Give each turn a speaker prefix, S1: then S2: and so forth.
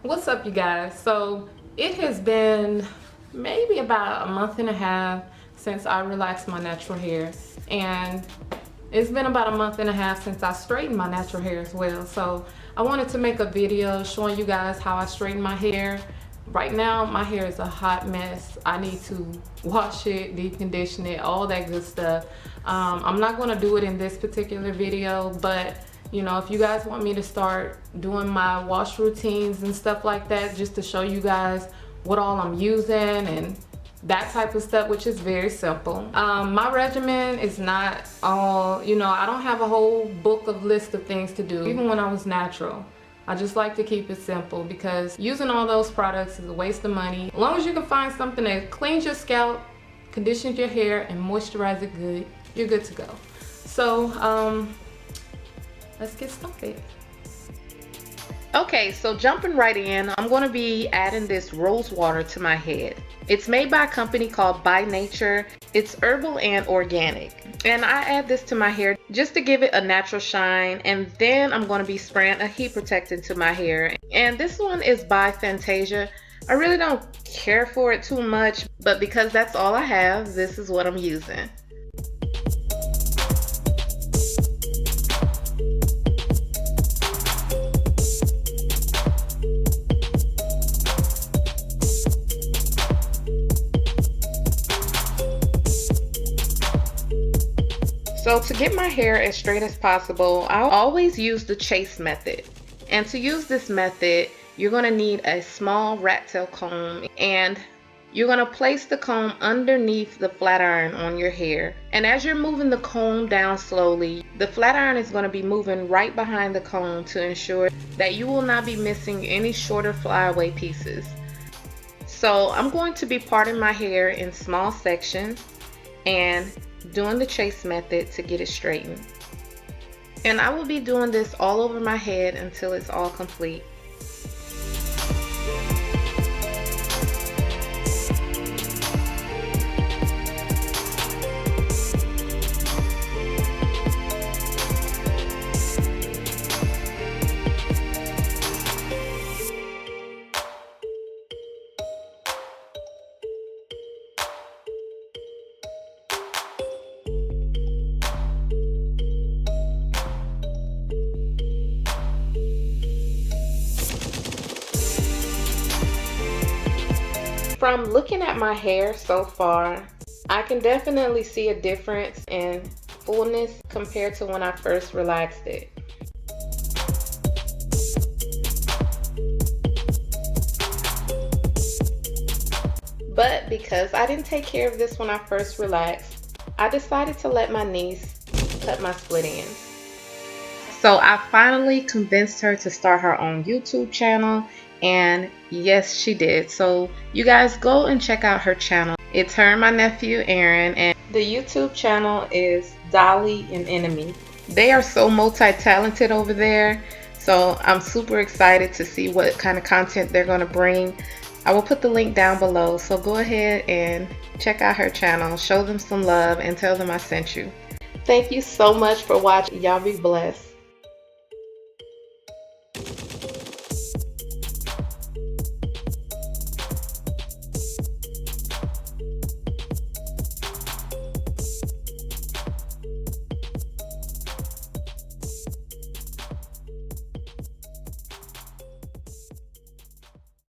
S1: What's up, you guys? So it has been maybe about a month and a half since I relaxed my natural hair, and it's been about a month and a half since I straightened my natural hair as well. So I wanted to make a video showing you guys how I straighten my hair. Right now my hair is a hot mess. I need to wash it, deep condition it, all that good stuff. I'm not going to do it in this particular video, but you know, if you guys want me to start doing my wash routines and stuff like that, just to show you guys what all I'm using and that type of stuff, which is very simple. My regimen is not all, you know, I don't have a whole book of list of things to do. Even when I was natural, I just like to keep it simple because using all those products is a waste of money. As long as you can find something that cleans your scalp, conditions your hair, and moisturize it good, you're good to go. So let's get started. Okay, so jumping right in, I'm going to be adding this rose water to my head. It's made by a company called By Nature. It's herbal and organic. And I add this to my hair just to give it a natural shine. And then I'm going to be spraying a heat protectant to my hair. And this one is by Fantasia. I really don't care for it too much, but because that's all I have, this is what I'm using. So to get my hair as straight as possible, I always use the chase method. And to use this method, you're going to need a small rat tail comb, and you're going to place the comb underneath the flat iron on your hair. And as you're moving the comb down slowly, the flat iron is going to be moving right behind the comb to ensure that you will not be missing any shorter flyaway pieces. So I'm going to be parting my hair in small sections and doing the chase method to get it straightened. And I will be doing this all over my head until it's all complete. From looking at my hair so far, I can definitely see a difference in fullness compared to when I first relaxed it. But because I didn't take care of this when I first relaxed, I decided to let my niece cut my split ends. So I finally convinced her to start her own YouTube channel, and yes, she did. So you guys go and check out her channel. It's her and my nephew Aaron, and the YouTube channel is Dolly and Enemy. They are so multi-talented over there, so I'm super excited to see what kind of content they're going to bring. I will put the link down below, so go ahead and check out her channel, show them some love, and tell them I sent you. Thank you so much for watching. Y'all be blessed.